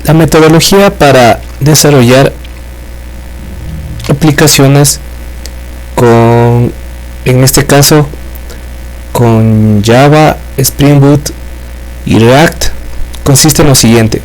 la metodología para desarrollar aplicaciones en este caso, con Java, Spring Boot y React, consiste en lo siguiente.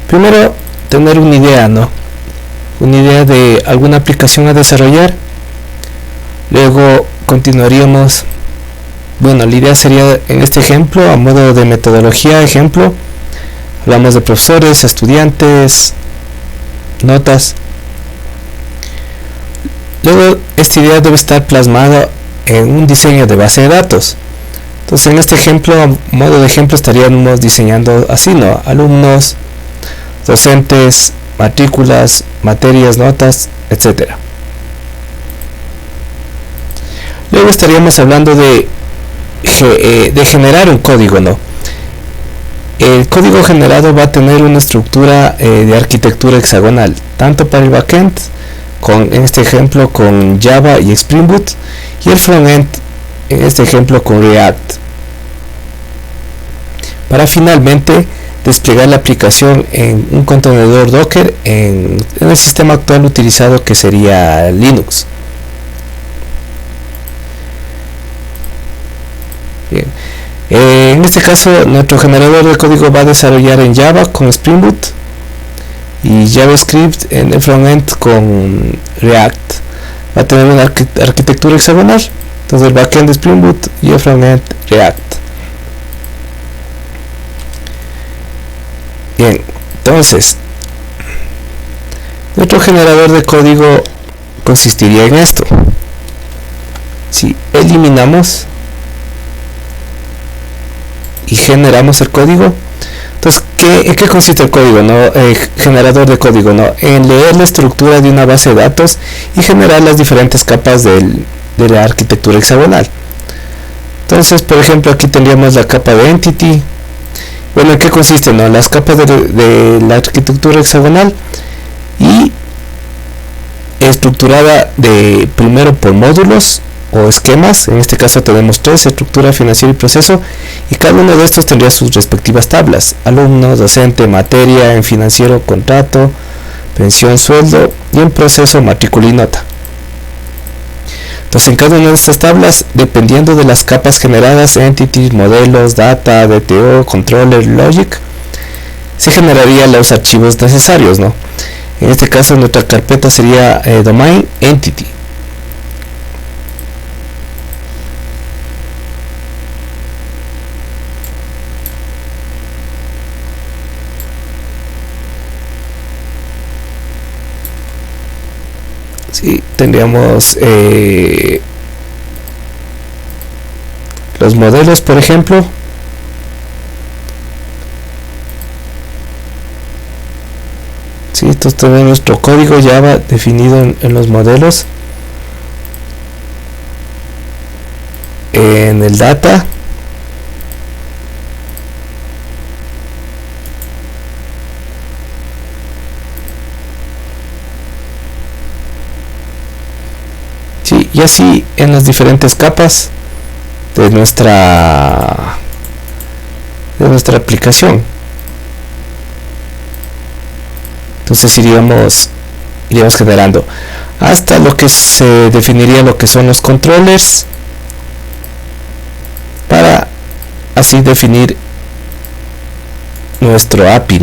Primero, tener una idea, una idea de alguna aplicación a desarrollar. Luego continuaríamos, la idea sería, en este ejemplo, a modo de metodología, hablamos de profesores, estudiantes, notas. Luego, esta idea debe estar plasmada en un diseño de base de datos. Entonces, en este ejemplo, a modo de ejemplo, estaríamos diseñando así, alumnos, docentes, matrículas, materias, notas, etcétera. Luego estaríamos hablando de generar un código, El código generado va a tener una estructura de arquitectura hexagonal, tanto para el backend, en este ejemplo con Java y Spring Boot, y el frontend, en este ejemplo con React, para finalmente desplegar la aplicación en un contenedor Docker en el sistema actual utilizado, que sería Linux. Bien. En este caso, nuestro generador de código va a desarrollar en Java con Spring Boot y JavaScript en el frontend con React. Va a tener una arquitectura hexagonal, entonces el backend Spring Boot y el frontend React. Bien, entonces nuestro generador de código consistiría en esto. Si eliminamos y generamos el código, entonces ¿en qué consiste el código? Generador de código, en leer la estructura de una base de datos y generar las diferentes capas de la arquitectura hexagonal. Entonces, por ejemplo, aquí tendríamos la capa de entity. ¿En qué consiste? Las capas de la arquitectura hexagonal, y estructurada primero por módulos o esquemas. En este caso tenemos 3: estructura, financiero y proceso, y cada uno de estos tendría sus respectivas tablas: alumno, docente, materia; en financiero, contrato, pensión, sueldo; y en proceso, matrícula y nota. Entonces, en cada una de estas tablas, dependiendo de las capas generadas, entities, modelos, data, DTO, controller, logic, se generarían los archivos necesarios, En este caso, nuestra carpeta sería domain entity. Sí, tendríamos los modelos, por ejemplo. Sí, entonces tenemos nuestro código Java definido en los modelos. En el data, sí, y así en las diferentes capas de nuestra aplicación. Entonces iríamos generando hasta lo que se definiría lo que son los controllers, para así definir nuestro API,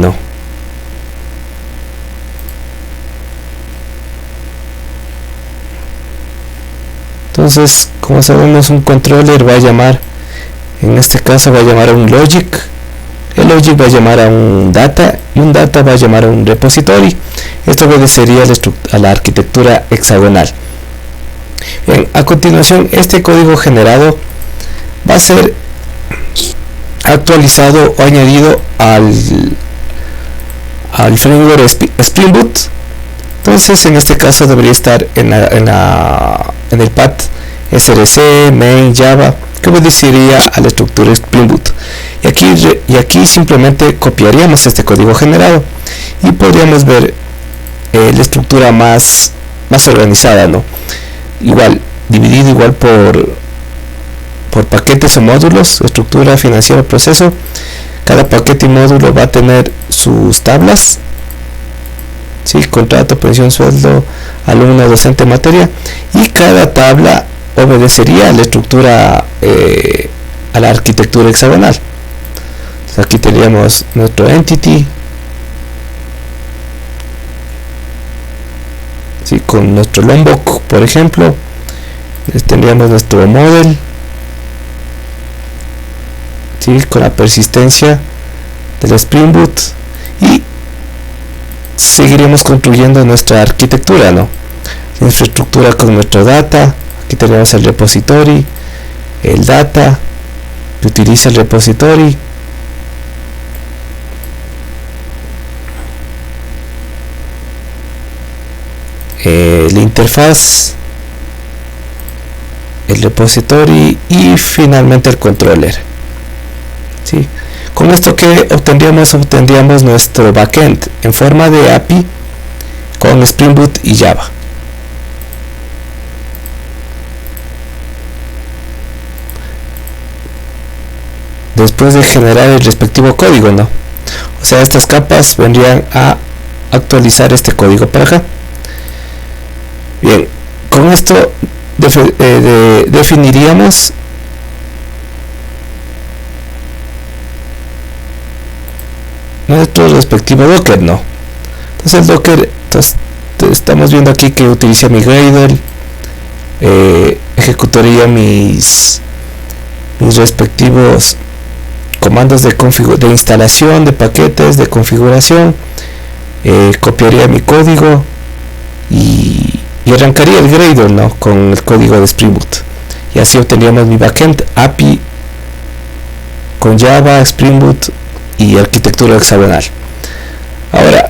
Entonces, como sabemos, un controller va a llamar, en este caso va a llamar a un logic, el logic va a llamar a un data, y un data va a llamar a un repository. Esto obedecería a la arquitectura hexagonal. Bien, a continuación, este código generado va a ser actualizado o añadido al framework Spring Boot. Entonces, en este caso debería estar en el path src main java, que obedecería a la estructura Spring Boot. Y aquí simplemente copiaríamos este código generado y podríamos ver la estructura más organizada, dividido por paquetes o módulos: estructura, financiero, proceso, Cada paquete y módulo va a tener sus tablas, ¿sí? Contrato, pensión, sueldo, alumno, docente, materia, y cada tabla obedecería a la estructura, a la arquitectura hexagonal. Entonces aquí tendríamos nuestro entity, ¿sí? Con nuestro Lombok, por ejemplo, tendríamos nuestro model, ¿sí? Con la persistencia del Spring Boot, y seguiremos construyendo nuestra arquitectura, ¿no? Infraestructura con nuestro data. Aquí tenemos el repository, el data que utiliza el repository, la interfaz, el repository y finalmente el controller, ¿sí? Con esto que obtendríamos nuestro backend en forma de API con Spring Boot y Java. Después de generar el respectivo código, ¿no? O sea, estas capas vendrían a actualizar este código para acá. Bien, con esto definiríamos nuestro respectivo Docker, ¿no? Entonces el Docker, estamos viendo aquí que utiliza mi Gradle, ejecutaría mis respectivos comandos de instalación de paquetes, de configuración, copiaría mi código y arrancaría el Gradle, ¿no? Con el código de Spring Boot, y así obtendríamos mi backend API con Java, Spring Boot y arquitectura hexagonal. Ahora,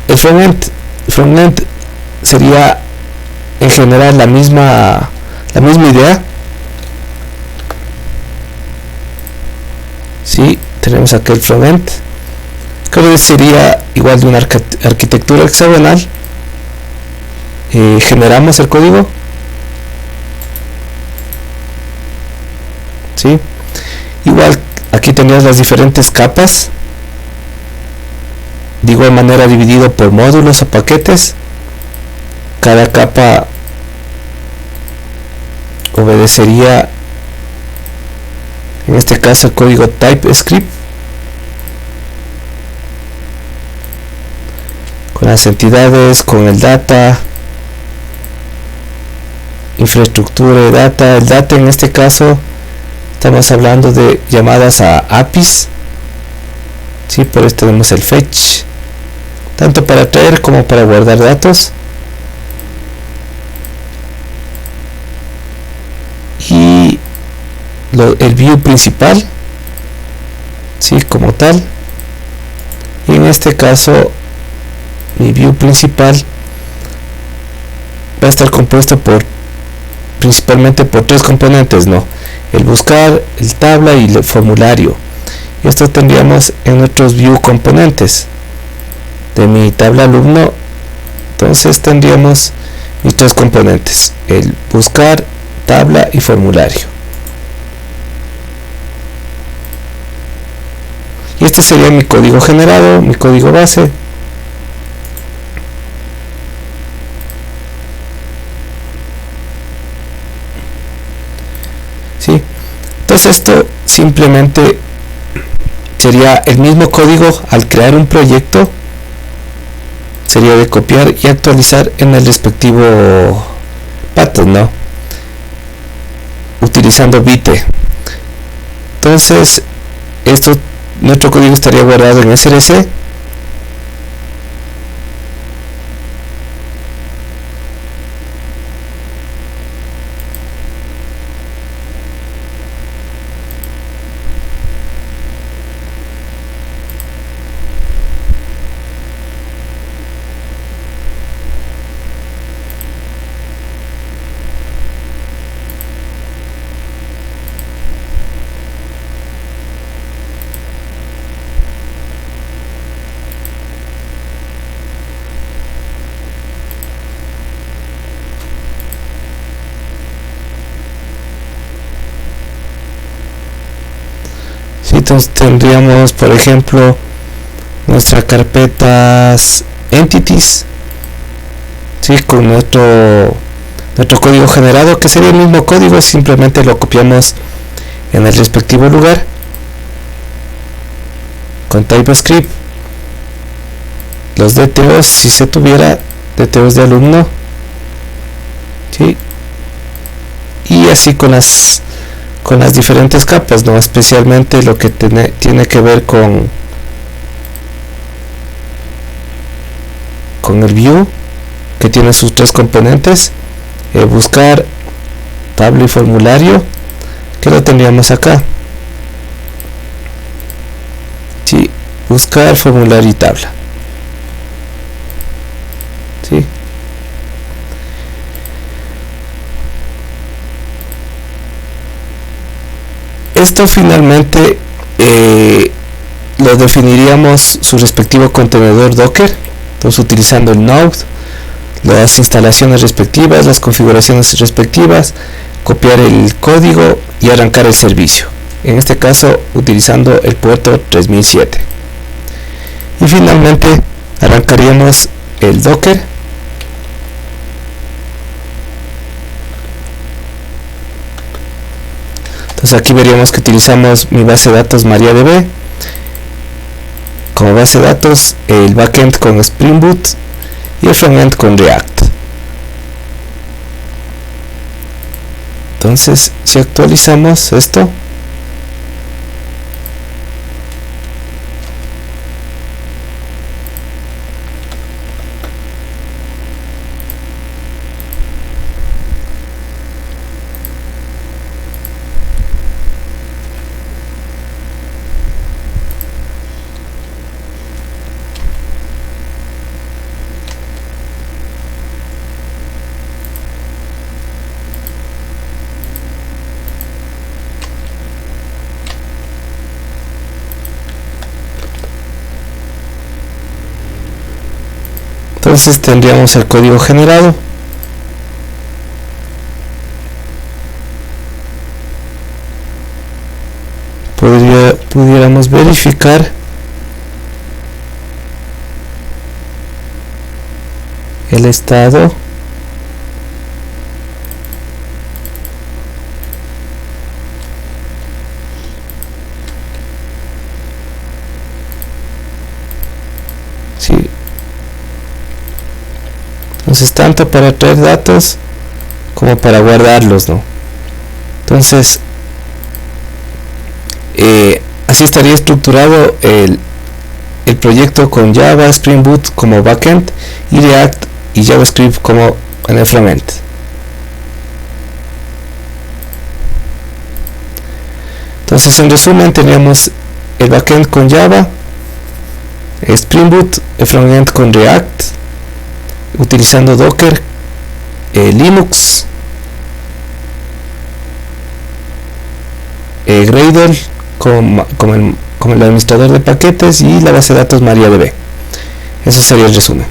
el frontend sería en general la misma idea, ¿sí? Tenemos aquí el frontend, que sería igual de una arquitectura hexagonal. Generamos el código, ¿sí? Igual aquí tenemos las diferentes capas, de igual manera dividido por módulos o paquetes. Cada capa obedecería, en este caso, el código TypeScript, con las entidades, con el data, infraestructura de data. El data, en este caso estamos hablando de llamadas a APIs, ¿sí? Por eso tenemos el fetch, tanto para traer como para guardar datos, y el view principal, ¿sí? Como tal, y en este caso mi view principal va a estar compuesto principalmente por tres componentes, ¿no? El buscar, el tabla y el formulario. Y esto tendríamos en nuestros view componentes de mi tabla alumno. Entonces tendríamos mis tres componentes: el buscar, tabla y formulario. Y este sería mi código generado, mi código base. ¿Sí? Entonces esto simplemente sería el mismo código. Al crear un proyecto sería de copiar y actualizar en el respectivo pattern, ¿no? Utilizando Vite. Entonces nuestro código estaría guardado en SRC, Entonces tendríamos, por ejemplo, nuestra carpetas entities, ¿sí? Con nuestro código generado, que sería el mismo código, simplemente lo copiamos en el respectivo lugar con TypeScript. Los DTOs, si se tuviera DTOs de alumno, ¿sí? Y así con las diferentes capas, ¿no? Especialmente lo que tiene que ver con el view, que tiene sus tres componentes, buscar, tabla y formulario, que lo tendríamos acá, ¿sí? Buscar, formulario y tabla, ¿sí? Esto finalmente lo definiríamos su respectivo contenedor Docker, entonces utilizando el node, las instalaciones respectivas, las configuraciones respectivas, copiar el código y arrancar el servicio, en este caso utilizando el puerto 3007. Y finalmente arrancaríamos el Docker, entonces aquí veríamos que utilizamos mi base de datos MariaDB como base de datos, el backend con Spring Boot y el frontend con React. Entonces si actualizamos esto, entonces tendríamos el código generado. Pudiéramos verificar el estado sí. Entonces tanto para traer datos como para guardarlos, ¿no? Entonces así estaría estructurado el proyecto, con Java, Spring Boot como backend y React y JavaScript como en el frontend. Entonces en resumen teníamos el backend con Java, Spring Boot, el frontend con React, utilizando Docker, Linux, Gradle como el administrador de paquetes y la base de datos MariaDB. Eso sería el resumen.